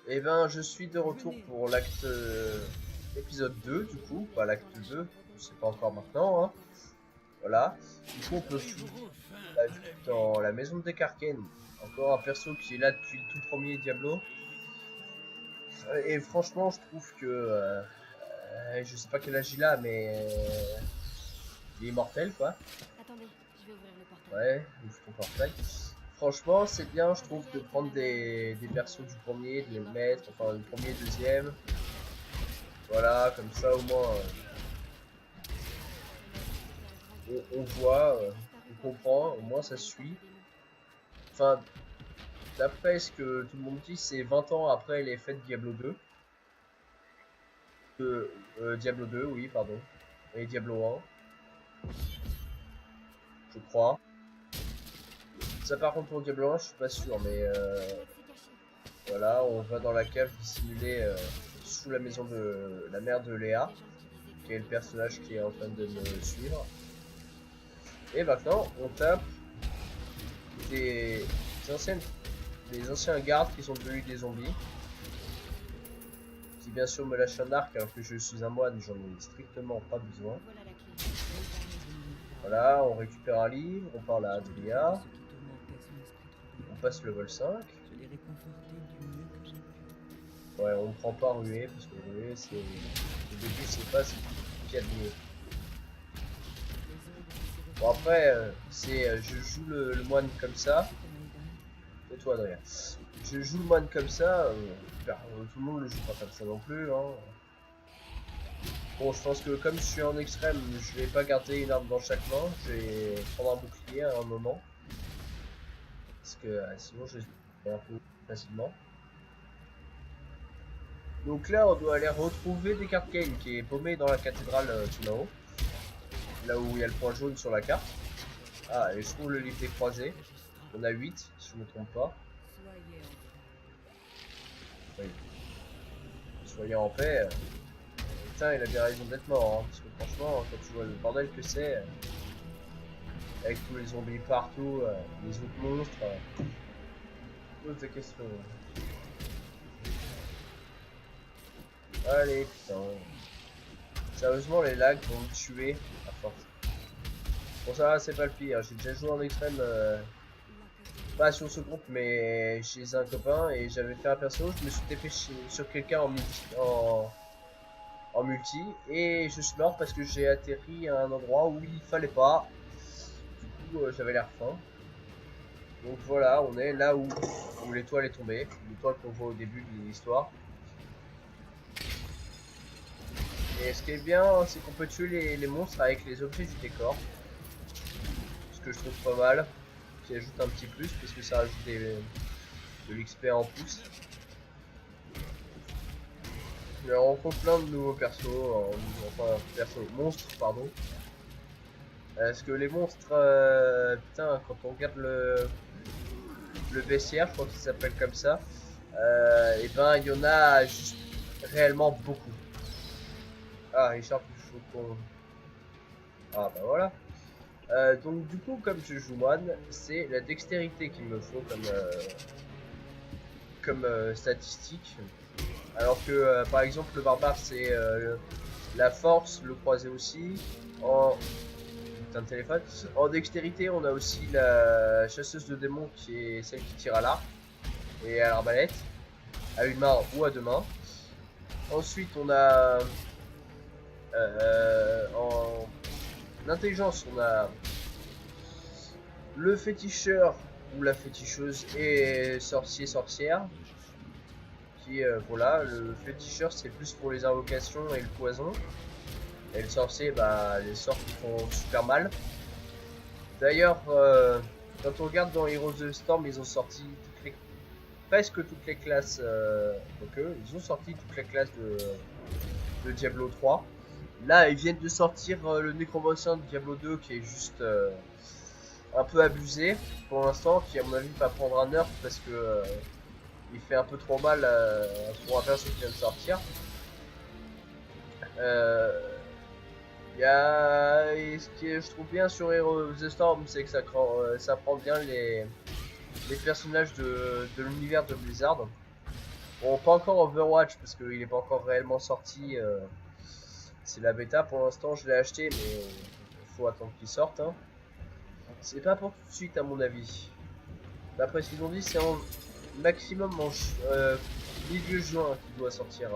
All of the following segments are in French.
Et ben, je suis de retour pour l'acte épisode 2, du coup, pas l'acte 2, c'est pas encore maintenant, hein. Voilà. Du coup, on peut fouiller dans la maison de Dekarken. Encore un perso qui est là depuis le tout premier Diablo. Et franchement, je trouve que. Je sais pas quel âge il a, mais. Il est immortel, quoi. Attendez, je vais ouvrir le portail. Ouais, ouvre ton portail. Franchement, c'est bien, je trouve, de prendre des persos du premier, de les mettre, enfin, le premier, deuxième. Voilà, comme ça, au moins. On voit, on comprend, au moins ça suit. Enfin, d'après ce que tout le monde dit, c'est 20 ans après les fêtes Diablo 2. Diablo 2, oui, pardon. Et Diablo 1, je crois. Ça par contre pour Diablo 1, je suis pas sûr, mais voilà, on va dans la cave dissimulée sous la maison de la mère de Léa, qui est le personnage qui est en train de me suivre. Et maintenant, on tape des anciennes des anciens gardes qui sont devenus des zombies. Qui bien sûr me lâche un arc alors que je suis un moine, j'en ai strictement pas besoin. Voilà la clé. Voilà, on récupère un livre, on parle à Adria, on passe le vol 5. Ouais, on ne prend pas Ruée parce que Ruée c'est. Au début c'est pas ce qu'il y a de mieux. Bon après, je joue le moine comme ça. Et toi Adria. Je joue le moine comme ça, tout le monde le joue pas comme ça non plus, hein. Bon, je pense que comme je suis en extrême, je vais pas garder une arme dans chaque main, je vais prendre un bouclier à un moment. Parce que sinon je vais un peu facilement. Donc là, on doit aller retrouver Dekarken qui est paumé dans la cathédrale tout là-haut. Là où il y a le point jaune sur la carte. Ah, et je trouve le livre des croisés. On a 8, si je me trompe pas. Oui. Soyez en paix. Putain, il a bien raison d'être mort, hein, parce que franchement, quand tu vois le bordel que c'est, avec tous les zombies partout, les autres monstres, pose des questions. Allez, putain. Sérieusement, les lags vont me tuer à force. Bon, ça va, c'est pas le pire. J'ai déjà joué en extrême, pas sur ce groupe, mais chez un copain, et j'avais fait un perso. Je me suis TP sur quelqu'un en multi, et je suis mort parce que j'ai atterri à un endroit où il fallait pas. Du coup, j'avais l'air faim. Donc voilà, on est là où l'étoile est tombée, l'étoile qu'on voit au début de l'histoire. Et ce qui est bien, c'est qu'on peut tuer les monstres avec les objets du décor. Ce que je trouve pas mal, qui ajoute un petit plus, parce que ça rajoute de l'XP en plus. Mais on rencontre plein de nouveaux persos, enfin monstres, pardon. Parce que les monstres, putain, quand on regarde le bestiaire, je crois qu'il s'appelle comme ça, et ben il y en a juste réellement beaucoup. Ah, Richard Faucon. Ah bah voilà. Donc du coup, comme je joue moine, c'est la dextérité qu'il me faut comme statistique. Alors que par exemple le barbare c'est la force, le croisé aussi. En putain de téléphone. En dextérité, on a aussi la chasseuse de démons qui est celle qui tire à l'arc et à l'arbalète, à une main ou à deux mains. Ensuite, on a en intelligence, on a le féticheur ou la féticheuse et sorcier-sorcière. Qui, voilà, le féticheur c'est plus pour les invocations et le poison. Et le sorcier, bah, les sorts qui font super mal. D'ailleurs, quand on regarde dans Heroes of the Storm, ils ont sorti presque toutes les classes. Donc ils ont sorti toutes les classes de Diablo 3. Là, ils viennent de sortir le nécromancien de Diablo 2 qui est juste un peu abusé pour l'instant, qui à mon avis va prendre un nerf parce que il fait un peu trop mal pour un perso qui vient de sortir. Et ce que je trouve bien sur Heroes of the Storm, c'est que ça prend bien les personnages de l'univers de Blizzard. Bon, pas encore Overwatch parce qu'il est pas encore réellement sorti. C'est la bêta pour l'instant, je l'ai acheté, mais il faut attendre qu'il sorte. Hein. C'est pas pour tout de suite, à mon avis. D'après ce qu'ils ont dit, c'est en maximum en milieu juin qu'il doit sortir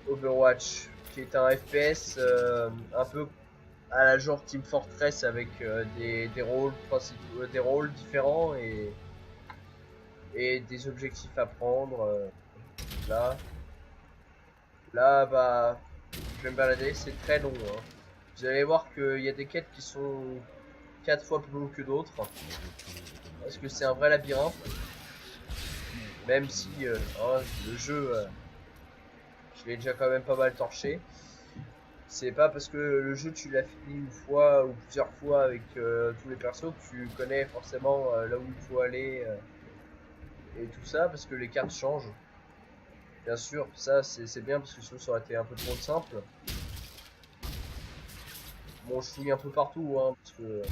Overwatch, qui est un FPS un peu à la genre Team Fortress avec des rôles principaux, des rôles différents et des objectifs à prendre. Là, bah, je vais me balader, c'est très long. Hein. Vous allez voir qu'il y a des quêtes qui sont 4 fois plus longues que d'autres. Parce que c'est un vrai labyrinthe. Même si oh, le jeu, je l'ai déjà quand même pas mal torché. C'est pas parce que le jeu tu l'as fini une fois ou plusieurs fois avec tous les persos que tu connais forcément là où il faut aller et tout ça parce que les cartes changent. Bien sûr, ça c'est bien parce que sinon ça aurait été un peu trop simple. Bon, je fouille un peu partout hein, parce que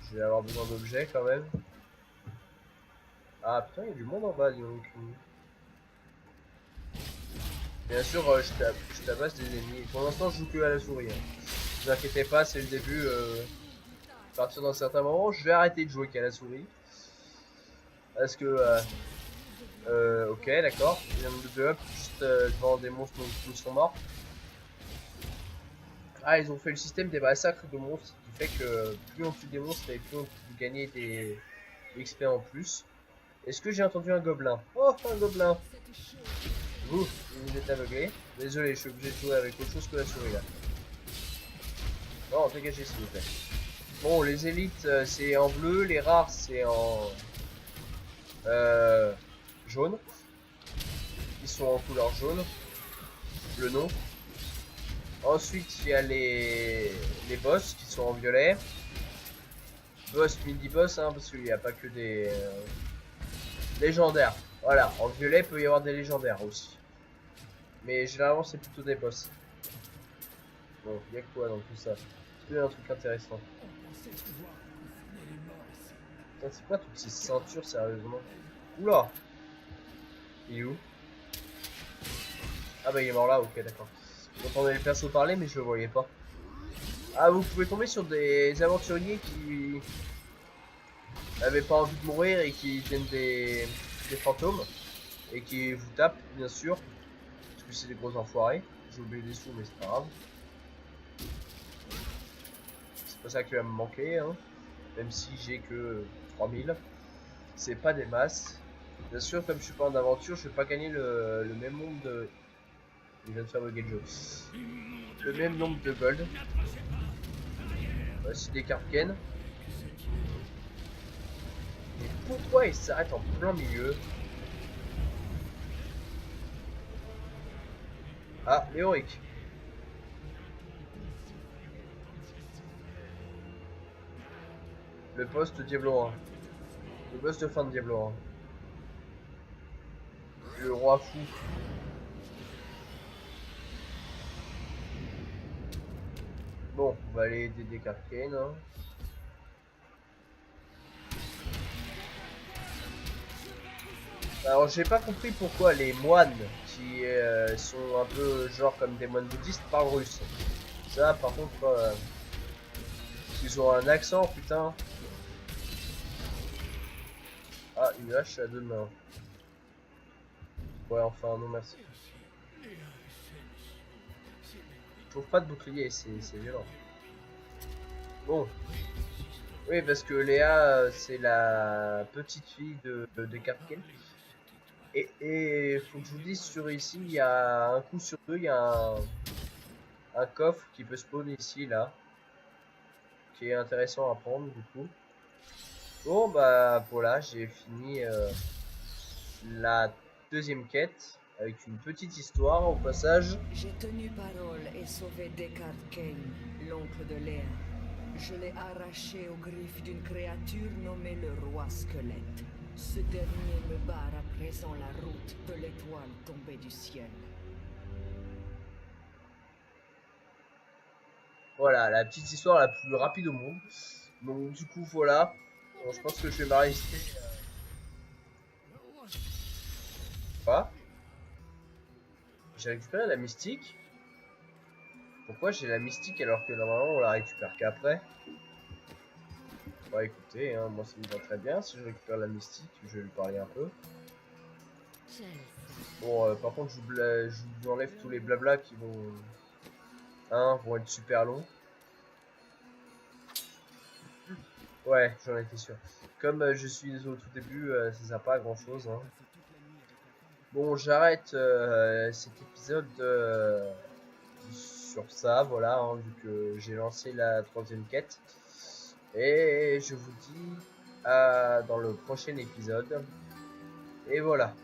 je vais avoir besoin d'objets quand même. Ah putain, il y a du monde en bas, dis donc. Bien sûr, je tabasse des ennemis. Pour l'instant, je joue que à la souris. Hein. Ne vous inquiétez pas, c'est le début. À partir d'un certain moment, je vais arrêter de jouer qu'à la souris. Parce que ok, d'accord. Il vient de up juste devant des monstres dont tous sont morts. Ah, ils ont fait le système des massacres de monstres qui fait que plus on tue des monstres et plus on peut gagner des XP en plus. Est-ce que j'ai entendu un gobelin? Oh, un gobelin! Vous êtes aveuglé. Désolé, je suis obligé de jouer avec autre chose que la souris là. Non, dégagez s'il vous plaît. Bon, les élites c'est en bleu, les rares c'est en jaune. Ils sont en couleur jaune. Le nom. Ensuite, il y a les boss qui sont en violet. Boss, mini-boss, hein, parce qu'il n'y a pas que des légendaires. Voilà, en violet, il peut y avoir des légendaires aussi. Mais généralement, c'est plutôt des boss. Bon, il y a quoi dans tout ça? Est-ce qu'il y a un truc intéressant? Putain, c'est quoi toutes ces ceintures, sérieusement? Oula! Il est où? Ah bah il est mort là, ok d'accord. J'entendais les persos parler mais je le voyais pas. Ah, vous pouvez tomber sur des aventuriers qui n'avaient pas envie de mourir et qui viennent des fantômes et qui vous tapent bien sûr parce que c'est des gros enfoirés. J'ai oublié des sous mais c'est pas grave. C'est pas ça qui va me manquer hein. Même si j'ai que 3000. C'est pas des masses. Bien sûr comme je suis pas en aventure je vais pas gagner le même nombre de... Il vient de faire bugger le jeu. Le même nombre de gold. Voici des cartes Ken. Mais pourquoi il s'arrête en plein milieu? Ah, Léoric. Le poste Diablo 1. Le boss de fin de Diablo 1. Le roi fou. Bon, on va aller aider des cartes Ken. Hein. Alors j'ai pas compris pourquoi les moines qui sont un peu genre comme des moines bouddhistes parlent russe. Ça par contre ils ont un accent putain. Ah une hache à deux mains. Ouais enfin non merci. Je trouve pas de bouclier, c'est violent. Bon. Oui parce que Léa c'est la petite fille de Karken. Et faut que je vous dise sur ici, il y a un coup sur deux, il y a un coffre qui peut spawn ici là. Qui est intéressant à prendre du coup. Bon bah voilà, j'ai fini la deuxième quête avec une petite histoire au passage. J'ai tenu parole et sauvé Deckard Kane, l'oncle de Léa. Je l'ai arraché aux griffes d'une créature nommée le roi squelette. Ce dernier me barre à présent la route de l'étoile tombée du ciel. Voilà, la petite histoire la plus rapide au monde. Donc du coup voilà, bon, je pense que je vais m'arrêter pas. J'ai récupéré la mystique. Pourquoi j'ai la mystique alors que normalement on la récupère qu'après? Bah écoutez, hein, moi ça me va très bien. Si je récupère la mystique, je vais lui parler un peu. Bon, par contre, je vous enlève tous les blabla qui vont être super longs. Ouais, j'en étais sûr. Comme je suis au tout début, ça sert pas à grand chose. Hein. Bon, j'arrête cet épisode sur ça, voilà, hein, vu que j'ai lancé la 3e quête. Et je vous dis à dans le prochain épisode. Et voilà.